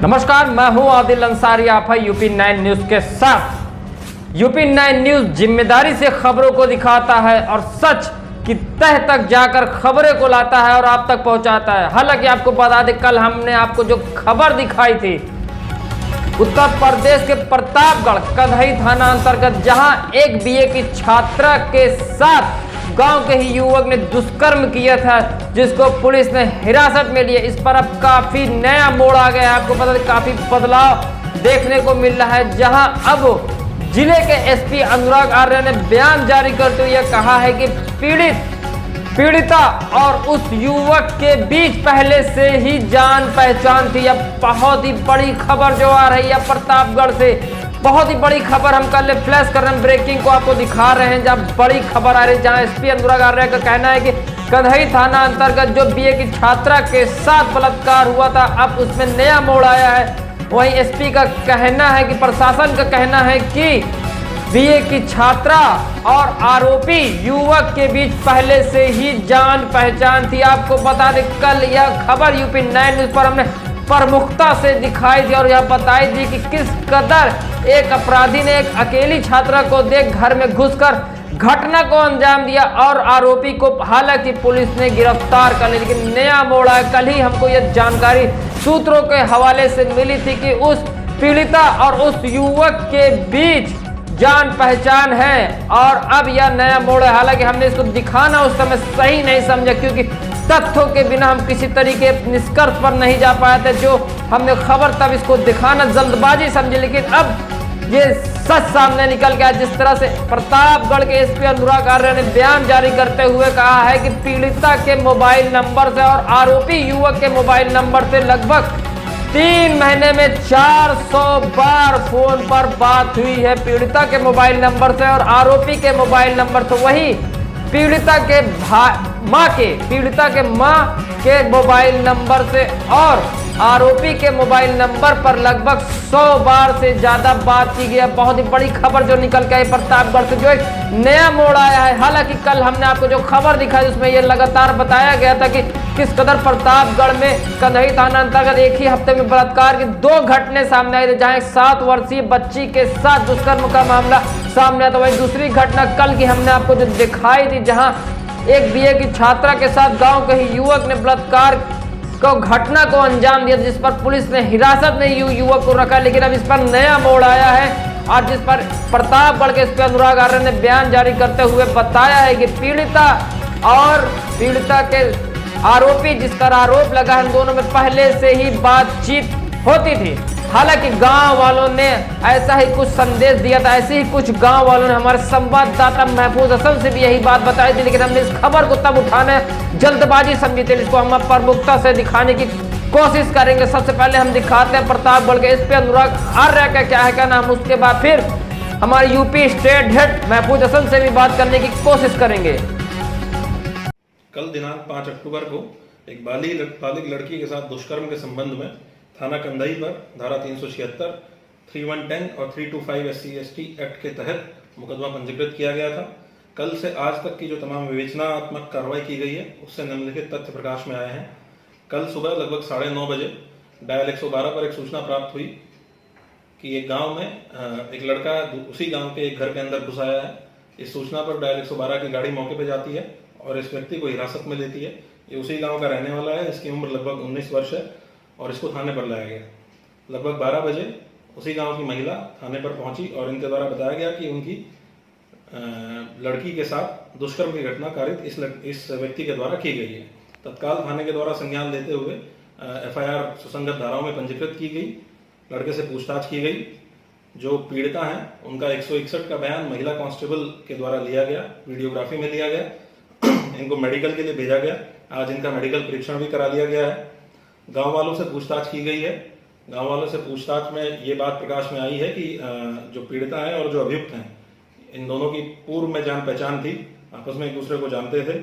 नमस्कार, मैं हूं आदिल अंसारी। आप है यूपी 9 न्यूज के साथ। यूपी 9 न्यूज जिम्मेदारी से खबरों को दिखाता है और सच की तह तक जाकर खबरें को लाता है और आप तक पहुंचाता है। हालांकि आपको बता दें, कल हमने आपको जो खबर दिखाई थी उत्तर प्रदेश के प्रतापगढ़ कन्हई थाना अंतर्गत, जहां एक बीए की छात्रा के साथ गांव के ही युवक ने दुष्कर्म किया था, जिसको पुलिस ने हिरासत में लिया। इस पर अब काफी नया मोड़ आ गया है। आपको पता है, काफी बदलाव देखने को मिल रहा है, जहां अब जिले के एसपी अनुराग आर्य ने बयान जारी करते हुए कहा है कि पीड़िता और उस युवक के बीच पहले से ही जान पहचान थी। अब बहुत ही बड़ी खबर जो आ रही है प्रतापगढ़ से, बहुत ही बड़ी खबर हम कल फ्लैश कर रहे हैं, ब्रेकिंग को आपको दिखा रहे हैं। जब बड़ी खबर आ रही है, जहां एसपी अनुराग आर्य का कहना है कि कन्हई थाना अंतर्गत जो बीए की छात्रा के साथ बलात्कार हुआ था, अब उसमें नया मोड़ आया है। वहीं एसपी का कहना है कि प्रशासन का कहना है कि बीए की छात्रा और आरोपी युवक के बीच पहले से ही जान पहचान थी। आपको बता दें, कल यह खबर यूपी 9 न्यूज पर हमने प्रमुखता से दिखाई थी और यह बताई थी कि किस कदर एक अपराधी ने एक अकेली छात्रा को देख घर में घुसकर घटना को अंजाम दिया और आरोपी को हालांकि पुलिस ने गिरफ्तार कर लिया। लेकिन नया मोड़ है, कल ही हमको यह जानकारी सूत्रों के हवाले से मिली थी कि उस पीड़िता और उस युवक के बीच जान पहचान है और अब यह नया मोड़ है। हालांकि हमने इसको दिखाना उस समय सही नहीं समझा, क्योंकि तथ्यों के बिना हम किसी तरीके निष्कर्ष पर नहीं जा पाए थे। जो हमने खबर तब इसको दिखाना जल्दबाजी समझी, लेकिन अब ये सच सामने निकल गया। जिस तरह से प्रतापगढ़ के एसपी अनुराग आर्य ने बयान जारी करते हुए कहा है कि पीड़िता के मोबाइल नंबर से और आरोपी युवक के मोबाइल नंबर से लगभग 3 महीने में 400 बार फोन पर बात हुई है। पीड़िता के मोबाइल नंबर से और आरोपी के मोबाइल नंबर से, वही पीड़िता के मां के मोबाइल नंबर से और आरोपी के मोबाइल नंबर पर लगभग 100 बार से ज्यादा बात की गई है। बहुत ही बड़ी खबर जो निकल के आई प्रतापगढ़ से, जो एक नया मोड़ आया है। हालांकि कल हमने आपको जो खबर दिखाई उसमें यह लगातार बताया गया था कि किस कदर प्रतापगढ़ में कन्हई थाना अंतर्गत एक ही हफ्ते में बलात्कार की 2 घटने सामने आए थे, जहां एक 7 वर्षीय बच्ची के साथ दुष्कर्म का मामला सामने आया था। वही दूसरी घटना कल की हमने आपको जो दिखाई थी, जहां एक बीए की छात्रा के साथ गांव के ही युवक ने बलात्कार को घटना को अंजाम दिया, जिस पर पुलिस ने हिरासत में युवक को रखा। लेकिन अब इस पर नया मोड़ आया है और जिस पर प्रतापगढ़ के एसपी अनुराग आर्य ने बयान जारी करते हुए बताया है कि पीड़िता और पीड़िता के आरोपी, जिस पर आरोप लगा है, दोनों में पहले से ही बातचीत होती थी। हालांकि गांव वालों ने ऐसा ही कुछ संदेश दिया था, ऐसे ही कुछ गांव वालों ने हमारे संवाददाता महफूज हसन से भी यही बात बताई थी। लेकिन हमने इस खबर को तब उठाने जल्दबाजी समझी थी, इसको हम प्रमुखता से दिखाने की कोशिश करेंगे। सबसे पहले हम दिखाते हैं प्रतापगढ़ के एसपी अनुराग आर्य का क्या है कहना, हम उसके बाद फिर हमारे यूपी स्टेट हेड महफूज हसन से भी बात करने की कोशिश करेंगे। कल दिनांक 5 अक्टूबर को एक बालिग लड़की के साथ दुष्कर्म के संबंध में थाना कंदाई पर धारा 376, 3110 और 325 SC/ST एक्ट के तहत मुकदमा पंजीकृत किया गया था। कल से आज तक की जो तमाम विवेचनात्मक कार्रवाई की गई है, उससे निम्नलिखित तथ्य प्रकाश में आए हैं। कल सुबह लगभग 9:30 बजे डायल 112 पर एक सूचना प्राप्त हुई कि एक गांव में एक लड़का उसी गांव के एक घर के अंदर घुस आया है। इस सूचना पर डायल 112 की गाड़ी मौके पर जाती है और इस व्यक्ति को हिरासत में लेती है। ये उसी गांव का रहने वाला है, इसकी उम्र लगभग 19 वर्ष है और इसको थाने पर लाया गया। लगभग 12 बजे उसी गांव की महिला थाने पर पहुंची और इनके द्वारा बताया गया कि उनकी लड़की के साथ दुष्कर्म की घटना कारित इस व्यक्ति के द्वारा की गई है। तत्काल थाने के द्वारा संज्ञान लेते हुए FIR सुसंगत धाराओं में पंजीकृत की गई, लड़के से पूछताछ की गई। जो पीड़िता है उनका 161 का बयान महिला कांस्टेबल के द्वारा लिया गया, वीडियोग्राफी में लिया गया। इनको मेडिकल के लिए भेजा गया। आज इनका मेडिकल परीक्षण भी करा लिया गया है। गांव वालों से पूछताछ की गई है। गांव वालों से पूछताछ में ये बात प्रकाश में आई है कि जो पीड़िता है और जो अभियुक्त हैं, इन दोनों की पूर्व में जान पहचान थी, आपस में एक दूसरे को जानते थे।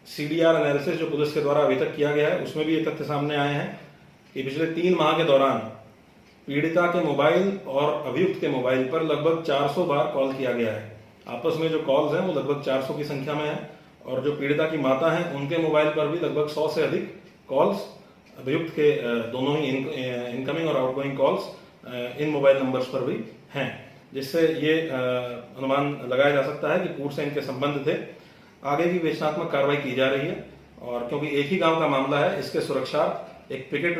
CDR एनालिसिस जो पुलिस के द्वारा अभी तक किया गया है, उसमें भी ये तथ्य सामने आए हैं कि पिछले 3 माह के दौरान पीड़िता के मोबाइल और अभियुक्त के मोबाइल पर लगभग 400 बार कॉल किया गया है। आपस में जो कॉल्स हैं वो लगभग 400 की संख्या में है और जो पीड़िता की माता है उनके मोबाइल पर भी लगभग 100 से अधिक कॉल्स अभियुक्त के दोनों ही इनकमिंग और outgoing calls in mobile numbers पर भी हैं, जिससे ये अनुमान लगाया जा सकता है कि पूर्व से इनके संबंध थे। आगे की विवेचनात्मक कार्रवाई की जा रही है और क्योंकि एक ही गांव का मामला है, इसके सुरक्षा एक पिकेट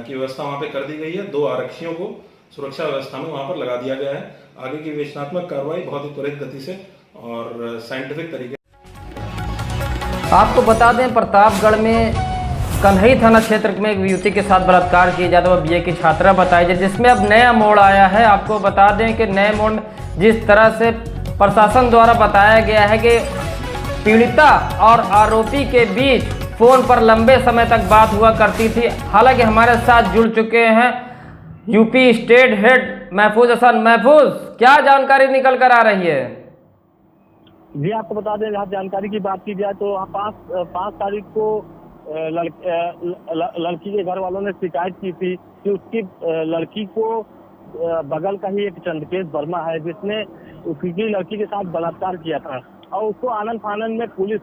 की व्यवस्था वहां पे कर दी गई है। 2 आरक्षियों को सुरक्षा व्यवस्था में वहां पर लगा दिया गया है। आगे की विवेचनात्मक कार्रवाई बहुत ही त्वरित गति से और साइंटिफिक तरीके। आपको बता दें, प्रतापगढ़ में कन्हई थाना क्षेत्र में एक युवती के साथ बलात्कार किया जाता है, वह बीए की छात्रा बताई जाए, जिसमें अब नया मोड़ आया है। आपको बता दें कि नए मोड़ में जिस तरह से प्रशासन द्वारा बताया गया है कि पीड़िता और आरोपी के बीच फोन पर लंबे समय तक बात हुआ करती थी। हालांकि हमारे साथ जुड़ चुके हैं यूपी स्टेट हेड महफूज हसन। महफूज, क्या जानकारी निकल कर आ रही है? जी, आपको बता दें, जहाँ जानकारी की बात की जाए तो 5 तारीख को लड़की के घर वालों ने शिकायत की थी कि उसकी लड़की को बगल का ही एक चंद्रकेश वर्मा है जिसने उसकी लड़की के साथ बलात्कार किया था, और उसको आनंद फानन में पुलिस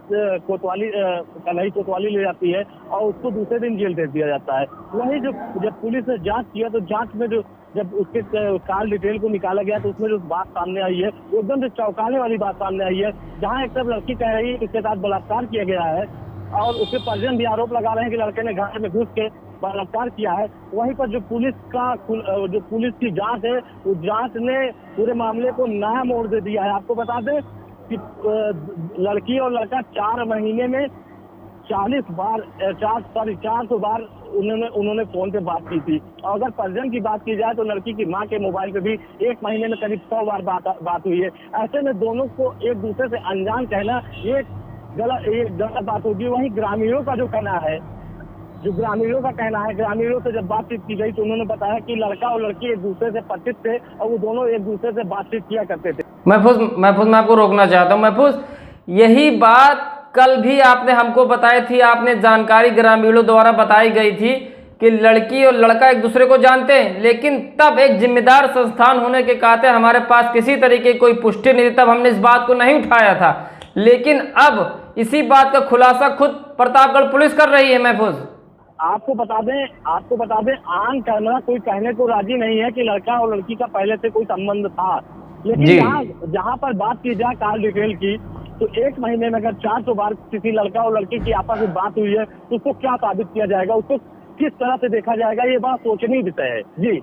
कोतवाली कन्हई कोतवाली ले जाती है और उसको दूसरे दिन जेल भेज दिया जाता है। वही जब पुलिस ने जांच किया तो जांच में जब उसके कार डिटेल को निकाला गया तो उसमें जो बात सामने आई है वो एकदम से चौंकाने वाली बात सामने आई है, जहां एक तरफ लड़की कह रही है कि उसके साथ बलात्कार किया गया है और उसके परिजन भी आरोप लगा रहे हैं कि लड़के ने घर में घुस के बलात्कार किया है। वहीं पर जो पुलिस की जांच है, उस जांच ने पूरे मामले को नया मोड़ दे दिया है। आपको बता दें कि लड़की और लड़का 4 महीने में 400 बार उन्होंने फोन पे बात की थी। और अगर परिजन की बात की जाए तो लड़की की मां के मोबाइल पे भी 1 महीने में करीब 100 बार बात हुई है। ऐसे में दोनों को एक दूसरे से अनजान कहना ये गलत बात होगी। वहीं ग्रामीणों का जो कहना है, ग्रामीणों से जब बातचीत की गई तो उन्होंने बताया कि लड़का और लड़की एक दूसरे से परिचित थे और वो दोनों एक दूसरे से बातचीत किया करते थे। महफूज, मैं आपको रोकना चाहता हूँ। महफूज, यही बात कल भी आपने हमको बताई थी, आपने जानकारी ग्रामीणों द्वारा बताई गई थी कि लड़की और लड़का एक दूसरे को जानते हैं, लेकिन तब एक जिम्मेदार संस्थान होने के नाते हमारे पास किसी तरीके की कोई पुष्टि नहीं थी, तब हमने इस बात को नहीं उठाया था। लेकिन अब इसी बात का खुलासा खुद प्रतापगढ़ पुलिस कर रही है। महफूज, आपको बता दें ऑन कैमरा कोई कहने को राजी नहीं है कि लड़का और लड़की का पहले से कोई संबंध था, लेकिन जहाँ पर बात की जाए कार डिटेल की तो 1 महीने में अगर 400 बार किसी लड़का और लड़की की आपस में बात हुई है तो उसको क्या साबित किया जाएगा, उसको किस तरह से देखा जाएगा, ये बात सोचनीय विषय है। जी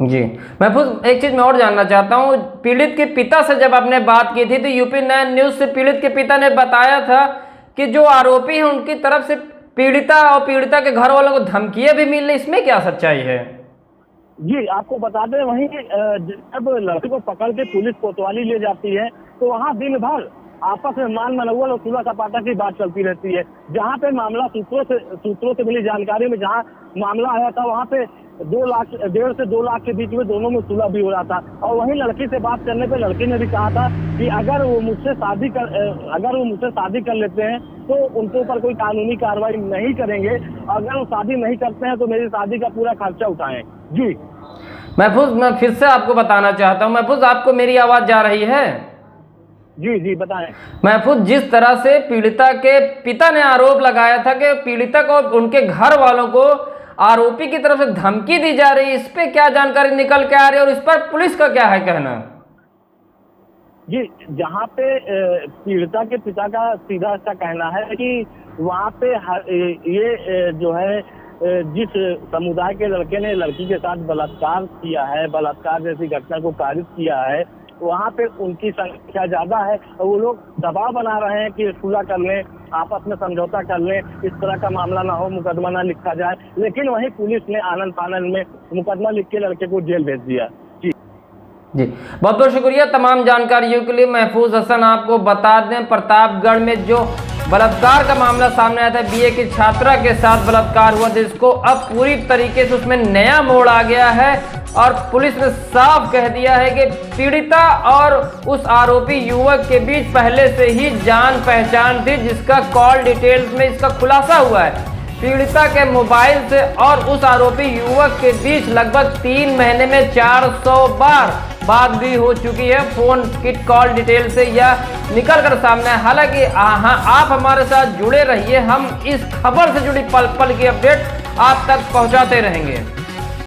महफूज, एक चीज मैं और जानना चाहता हूँ, पीड़ित के पिता से जब आपने बात की थी तो यूपी 9 न्यूज से पीड़ित के पिता ने बताया था कि जो आरोपी है उनकी तरफ से पीड़िता और पीड़िता के घर वालों को धमकियां भी मिल रही, इसमें क्या सच्चाई है? जी, आपको बता दें, वहीं जब लड़की को पकड़ के पुलिस कोतवाली ले जाती है तो वहाँ दिन भर आपस में मान मनौवल और सुलह सपाटा की बात चलती रहती है। जहाँ पे मामला सूत्रों से मिली जानकारी में जहाँ मामला आया था वहाँ पे 1.5 से 2 लाख के बीच में दोनों में सुलह भी हो रहा था। और वहीं लड़की से बात करने पे लड़की ने भी कहा था कि अगर वो मुझसे शादी कर लेते हैं तो उनके ऊपर कोई कानूनी कार्रवाई नहीं करेंगे, अगर वो शादी नहीं करते हैं तो मेरी शादी का पूरा खर्चा उठाएं। जी महफूज, मैं फिर से आपको बताना चाहता हूँ। महफूज, आपको मेरी आवाज जा रही है? जी बताएं। महफूज, जिस तरह से पीड़िता के पिता ने आरोप लगाया था कि पीड़िता को उनके घर वालों को आरोपी की तरफ से धमकी दी जा रही है, इस पे क्या जानकारी निकल के आ रही है और इस पर पुलिस का क्या है कहना? जी, जहाँ पे पीड़िता के पिता का सीधा सा कहना है कि वहाँ पे ये जो है जिस समुदाय के लड़के ने लड़की के साथ बलात्कार किया है, बलात्कार जैसी घटना को कारित किया है, वहाँ पे उनकी संख्या ज्यादा है और वो लोग दबाव बना रहे हैं कि सुलह कर लें, आपस में समझौता कर लें, इस तरह का मामला ना हो, मुकदमा ना लिखा जाए। लेकिन वहीं पुलिस ने आनंद फानन में मुकदमा लिख के लड़के को जेल भेज दिया। जी बहुत बहुत शुक्रिया तमाम जानकारियों के लिए। महफूज हसन, आपको बता दें, प्रतापगढ़ में जो बलात्कार का मामला सामने आया था, बीए की छात्रा के साथ बलात्कार हुआ, जिसको अब पूरी तरीके से उसमें नया मोड़ आ गया है और पुलिस ने साफ कह दिया है कि पीड़िता और उस आरोपी युवक के बीच पहले से ही जान पहचान थी, जिसका कॉल डिटेल्स में इसका खुलासा हुआ है। पीड़िता के मोबाइल से और उस आरोपी युवक के बीच लगभग 3 महीने में 400 बार बात भी हो चुकी है, फोन की कॉल डिटेल से यह निकल कर सामने है। हालांकि आप हमारे साथ जुड़े रहिए, हम इस खबर से जुड़ी पल पल की अपडेट आप तक पहुंचाते रहेंगे।